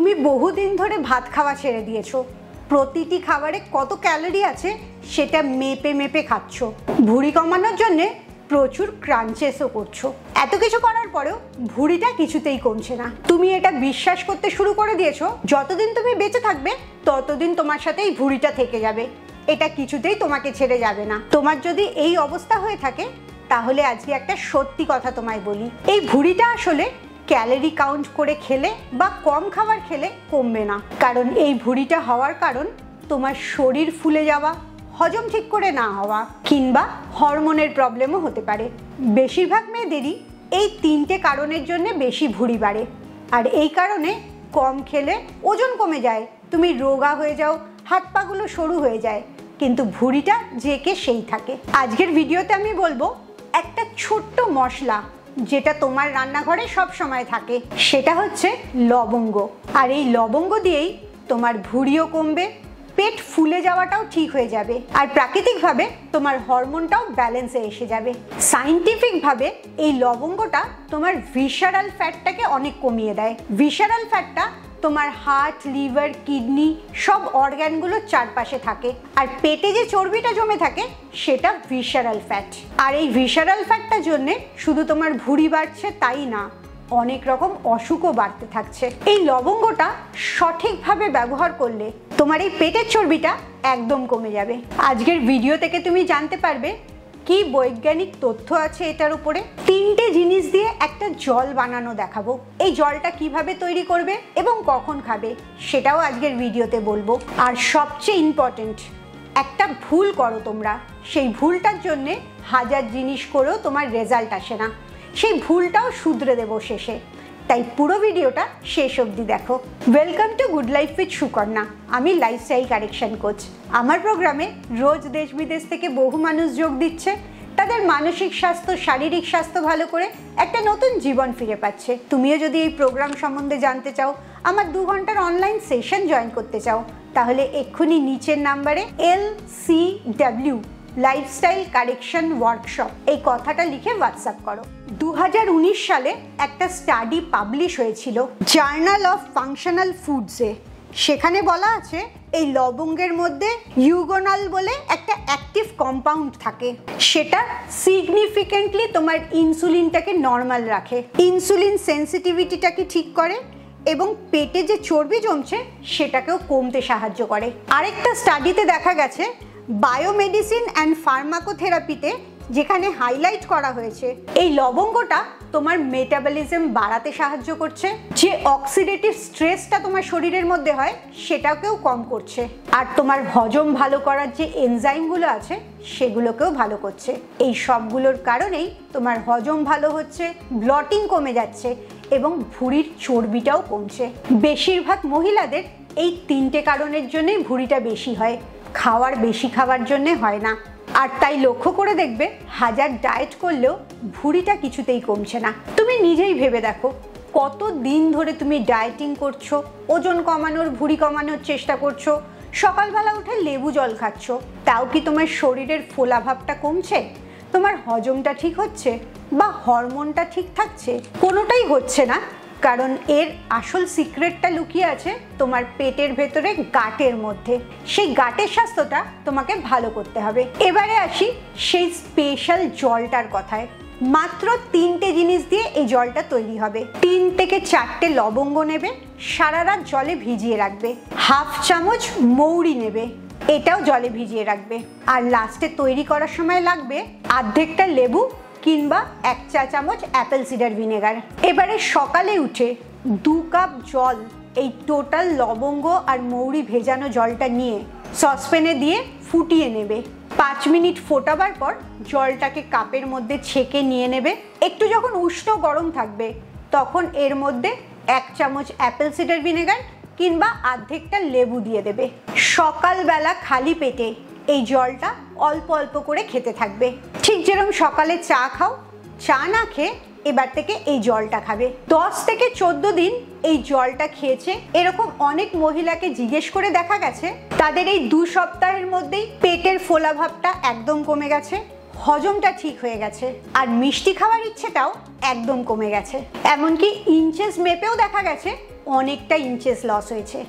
তুমি বহুদিন ধরে ভাত খাওয়া ছেড়ে দিয়েছো, প্রতিটি খাবারে কত ক্যালোরি আছে সেটা মেপে মেপে খাচ্ছ, ভুঁড়ি কমানোর জন্য প্রচুর ক্রাঞ্চেসও করছো। এত কিছু করার পরেও ভুঁড়িটা কিছুতেই কমছে না। তুমি এটা বিশ্বাস করতে শুরু করে দিয়েছো যতদিন তুমি বেঁচে থাকবে ততদিন তোমার সাথে এই ভুঁড়িটা থেকে যাবে, এটা কিছুতেই তোমাকে ছেড়ে যাবে না। তোমার যদি এই অবস্থা হয়ে থাকে তাহলে আজকে একটা সত্যি কথা তোমায় বলি, এই ভুঁড়িটা আসলে ক্যালোরি কাউন্ট করে খেলে বা কম খাবার খেলে কমবে না। কারণ এই ভুঁড়িটা হওয়ার কারণ তোমার শরীর ফুলে যাওয়া, হজম ঠিক করে না হওয়া, কিংবা হরমোনের প্রবলেমও হতে পারে। বেশিরভাগ মেয়েদেরই এই তিনটে কারণের জন্য বেশি ভুঁড়ি বাড়ে। আর এই কারণে কম খেলে ওজন কমে যায়, তুমি রোগা হয়ে যাও, হাত পাগুলো সরু হয়ে যায়, কিন্তু ভুঁড়িটা যেকে সেই থাকে। আজকের ভিডিওতে আমি বলবো একটা ছোট্ট মশলা যেটা তোমার রান্নাঘরে সব সময় থাকে, সেটা হচ্ছে লবঙ্গ। আর এই লবঙ্গ দিয়েই তোমার ভুঁড়িও কমবে, পেট ফুলে যাওয়াটাও ঠিক হয়ে যাবে, আর প্রাকৃতিকভাবে তোমার হরমোনটাও ব্যালেন্সে এসে যাবে। সায়েন্টিফিকভাবে এই লবঙ্গটা তোমার ভিসারাল ফ্যাটটাকে অনেক কমিয়ে দেয়। ভিসারাল ফ্যাটটা তোমার হার্ট, লিভার, কিডনি সব অর্গ্যানগুলোর চারপাশে থাকে, আর পেটে যে চর্বিটা জমে থাকে সেটা ভিসারাল ফ্যাট। আর এই ভিসারাল ফ্যাটটার জন্যে শুধু তোমার ভুঁড়ি বাড়ছে তাই না, অনেক রকম অসুখও বাড়তে থাকছে। এই লবঙ্গটা সঠিকভাবে ব্যবহার করলে তোমার এই পেটের চর্বিটা একদম কমে যাবে। আজকের ভিডিও থেকে তুমি জানতে পারবে কি বৈজ্ঞানিক তথ্য আছে এটার উপরে। তিনটে জিনিস দিয়ে একটা জল বানানো দেখাবো, এই জলটা কিভাবে তৈরি করবে এবং কখন খাবে সেটাও আজকের ভিডিওতে বলবো। আর সবচেয়ে ইম্পর্টেন্ট, একটা ভুল করো তোমরা, সেই ভুলটার জন্যে হাজার জিনিস করেও তোমার রেজাল্ট আসে না, সেই ভুলটাও শুধরে দেবো শেষে। তাই পুরো ভিডিওটা শেষ অবধি দেখো। Welcome to good life with Sukanya. আমি লাইফস্টাইল কারেকশন কোচ। আমার প্রোগ্রামে রোজ দেশ বিদেশ থেকে বহু মানুষ যোগ দিচ্ছে, তাদের মানসিক স্বাস্থ্য, শারীরিক স্বাস্থ্য ভালো করে একটা নতুন জীবন ফিরে পাচ্ছে। তুমিও যদি এই প্রোগ্রাম সম্বন্ধে জানতে চাও, আমার 2 ঘন্টার অনলাইন সেশন জয়েন করতে চাও, তাহলে এক্ষুনি নিচের নাম্বারে LCW লাইফস্টাইল কারেকশন ওয়ার্কশপ এই কথাটা লিখে হোয়াটসঅ্যাপ করো। 2019 সালে একটা স্টাডি পাবলিশ হয়েছিল জার্নাল অফ ফাংশনাল ফুডসে। সেখানে বলা আছে এই লবঙ্গের মধ্যে ইউগোনাল বলে একটা অ্যাক্টিভ কম্পাউন্ড থাকে, সেটা সিগনিফিকেন্টলি তোমার ইনসুলিনটাকে নর্মাল রাখে, ইনসুলিন সেন্সিটিভিটিটাকে ঠিক করে এবং পেটে যে চর্বি জমছে সেটাকেও কমতে সাহায্য করে। আরেকটা স্টাডিতে দেখা গেছে বায়োমেডিসিন অ্যান্ড ফার্মাকোথেরাপিতে যেখানে হাইলাইট করা হয়েছে এই লবঙ্গটা তোমার মেটাবলিজম বাড়াতে সাহায্য করছে, যে অক্সিডেটিভ স্ট্রেসটা তোমার শরীরের মধ্যে হয় সেটাকেও কম করছে, আর তোমার হজম ভালো করার যে এনজাইমগুলো আছে সেগুলোকেও ভালো করছে। এই সবগুলোর কারণেই তোমার হজম ভালো হচ্ছে, ব্লটিং কমে যাচ্ছে এবং ভুঁড়ির চর্বিটাও কমছে। বেশিরভাগ মহিলাদের এই তিনটে কারণের জন্যই ভুঁড়িটা বেশি হয়, খাওয়ার বেশি খাওয়ার জন্যে হয় না। আর তাই লক্ষ্য করে দেখবে হাজার ডায়েট করলেও ভুঁড়িটা কিছুতেই কমছে না। তুমি নিজেই ভেবে দেখো কত দিন ধরে তুমি ডায়েটিং করছো, ওজন কমানোর, ভুঁড়ি কমানোর চেষ্টা করছো, সকালবেলা উঠে লেবু জল খাচ্ছ, তাও কি তোমার শরীরের ফোলাভাবটা কমছে? তোমার হজমটা ঠিক হচ্ছে বা হরমোনটা ঠিক থাকছে? কোনোটাই হচ্ছে না, কারণ এর আসল সিক্রেটটা লুকিয়ে আছে তোমার পেটের ভেতরে, গাটের মধ্যে। সেই গাটের স্বাস্থ্যটা তোমাকে ভালো করতে হবে। এবারে আসি সেই স্পেশাল জলটার কথায়। মাত্র 3টে জিনিস দিয়ে এই জলটা তৈরি হবে। 3 থেকে 4টে লবঙ্গ নেবে, সারা রাত জলে ভিজিয়ে রাখবে, হাফ চামচ মৌরি নেবে, এটাও জলে ভিজিয়ে রাখবে, আর লাস্টে তৈরি করার সময় লাগবে অর্ধেকটা লেবু কিংবা 1 চা চামচ অ্যাপেল সিডার ভিনেগার। এবারে সকালে উঠে 2 কাপ জল এই টোটাল লবঙ্গ আর মৌরি ভেজানো জলটা নিয়ে সসপ্যানে দিয়ে ফুটিয়ে নেবে। 5 মিনিট ফোটাবার পর জলটাকে কাপের মধ্যে ছেঁকে নিয়ে নেবে। একটু যখন উষ্ণ গরম থাকবে তখন এর মধ্যে 1 চামচ অ্যাপেল সিডার ভিনেগার কিংবা অর্ধেকটা লেবু দিয়ে দেবে। সকালবেলা খালি পেটে এই জলটা অল্প অল্প করে খেতে থাকবে, ঠিক যেরকম সকালে চা খাও, চা না খেয়ে এবার থেকে এই জলটা খাবে। 10 থেকে 14 দিন এই জলটা খেয়েছে এরকম অনেক মহিলাকে জিজ্ঞেস করে দেখা গেছে তাদের এই 2 সপ্তাহের মধ্যেই পেটের ফোলাভাবটা একদম কমে গেছে, হজমটা ঠিক হয়ে গেছে, আর মিষ্টি খাওয়ার ইচ্ছেটাও একদম কমে গেছে। এমনকি ইঞ্চেস মেপেও দেখা গেছে অনেকটা ইঞ্চেস লস হয়েছে।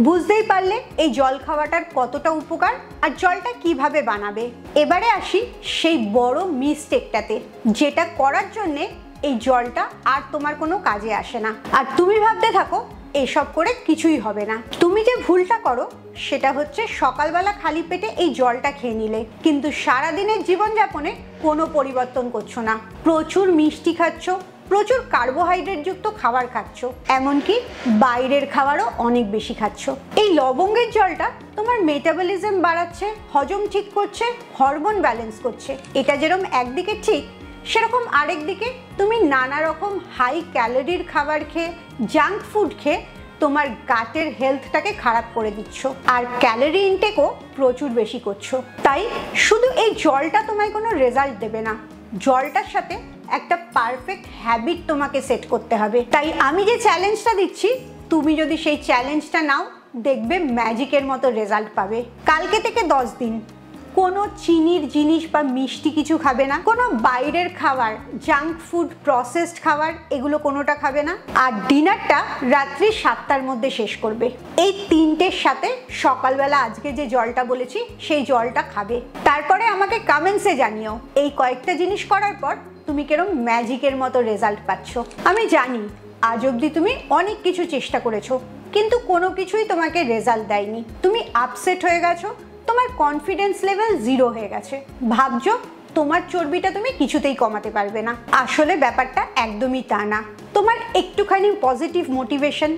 বুঝতেই পারলে এই জল খাওয়াটার কতটা উপকার আর জলটা কিভাবে বানাবে। এবারে আসি সেই বড় মিস্টেকটাতে, যেটা করার জন্যে এই জলটা আর তোমার কোনো কাজে আসে না, আর তুমি ভাবতে থাকো এসব করে কিছুই হবে না। তুমি যে ভুলটা করো সেটা হচ্ছে সকালবেলা খালি পেটে এই জলটা খেয়ে নিলে, কিন্তু সারাদিনের জীবনযাপনে কোনো পরিবর্তন করছো না। প্রচুর মিষ্টি খাচ্ছ, প্রচুর কার্বোহাইড্রেট যুক্ত খাবার খাচ্ছ, এমনকি বাইরের খাবারও অনেক বেশি খাচ্ছ। এই লবঙ্গের জলটা তোমার মেটাবলিজম বাড়াচ্ছে, হজম ঠিক করছে, হরমোন ব্যালেন্স করছে। এটা যেরকম একদিকে ঠিক, সেরকম আরেক দিকে তুমি নানা রকম হাই ক্যালোরির খাবার খেয়ে, জাঙ্ক ফুড খেয়ে তোমার গাটের হেলথটাকে খারাপ করে দিচ্ছ, আর ক্যালোরি ইনটেকও প্রচুর বেশি করছো। তাই শুধু এই জলটা তোমায় কোনো রেজাল্ট দেবে না, জলটার সাথে একটা পারফেক্ট হ্যাবিট তোমাকে সেট করতে হবে। তাই আমি যে চ্যালেঞ্জটা দিচ্ছি, তুমি যদি সেই চ্যালেঞ্জটা নাও, দেখবে ম্যাজিকের মতো রেজাল্ট পাবে। কালকে থেকে 10 দিন কোনো চিনির জিনিস বা মিষ্টি কিছু খাবে না, কোনো বাইরের খাবার, জাঙ্ক ফুড, প্রসেসড খাবার এগুলো কোনোটা খাবে না, আর ডিনারটা রাত্রি 7টার মধ্যে শেষ করবে। এই 3টের সাথে সকালবেলা আজকে যে জলটা বলেছি সেই জলটা খাবে। তারপরে আমাকে কমেন্টসে জানিও এই কয়েকটা জিনিস করার পর তুমি কিরকম ম্যাজিকের মতো রেজাল্ট পাচ্ছ। আমি জানি আজ অবধি তুমি অনেক কিছু চেষ্টা করেছো, কিন্তু কোনো কিছুই তোমাকে রেজাল্ট দেয়নি। তুমি আপসেট হয়ে গেছো, তোমার কনফিডেন্স লেভেল 0 হয়ে গেছে, ভাবছো তোমার চর্বিটা তুমি কিছুতেই কমাতে পারবে না। আসলে ব্যাপারটা একদমই তা না। তোমার একটুখানি পজিটিভ মোটিভেশন,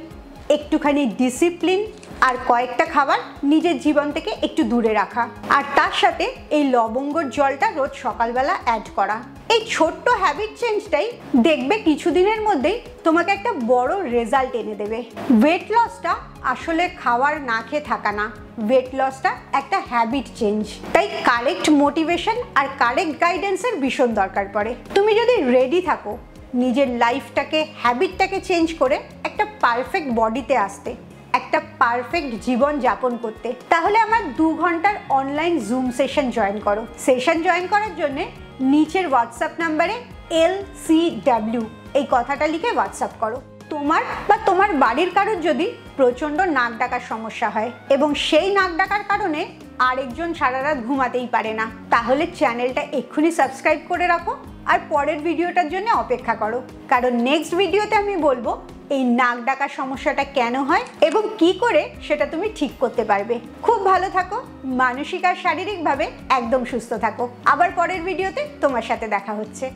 একটুখানি ডিসিপ্লিন আর কয়েকটা খাবার নিজের জীবন থেকে একটু দূরে রাখা, আর তার সাথে এই লবঙ্গর জলটা রোজ সকালবেলা অ্যাড করা, এই ছোট্ট হ্যাবিট চেঞ্জটাই দেখবে কিছুদিনের মধ্যেই তোমাকে একটা বড় রেজাল্ট এনে দেবে। ওয়েট লসটা আসলে খাওয়ার না খেয়ে থাকা না, ওয়েট লসটা একটা হ্যাবিট চেঞ্জ। তাই কারেক্ট মোটিভেশন আর কারেক্ট গাইডেন্সের ভীষণ দরকার পড়ে। তুমি যদি রেডি থাকো নিজের লাইফটাকে, হ্যাবিটটাকে চেঞ্জ করে একটা পারফেক্ট বডিতে আসতে, একটা পারফেক্ট জীবন যাপন করতে, তাহলে আমার 2 ঘন্টার অনলাইন জুম সেশন জয়েন করো। সেশন জয়েন করার জন্য নিচের হোয়াটসঅ্যাপ নাম্বারে LCW এই কথাটা লিখে হোয়াটসঅ্যাপ করো। তোমার বা তোমার বাড়ির কারোর যদি প্রচণ্ড নাক ডাকার সমস্যা হয় এবং সেই নাক ডাকার কারণে আরেকজন সারা রাত ঘুমাতেই পারে না, তাহলে চ্যানেলটা এক্ষুনি সাবস্ক্রাইব করে রাখো আর পরের ভিডিওটার জন্য অপেক্ষা করো, কারণ নেক্সট ভিডিওতে আমি বলবো এই নাক ডাকার সমস্যাটা কেন হয় এবং কি করে সেটা তুমি ঠিক করতে পারবে। খুব ভালো থাকো, মানসিক আর শারীরিকভাবে একদম সুস্থ থাকো। আবার পরের ভিডিওতে তোমার সাথে দেখা হচ্ছে।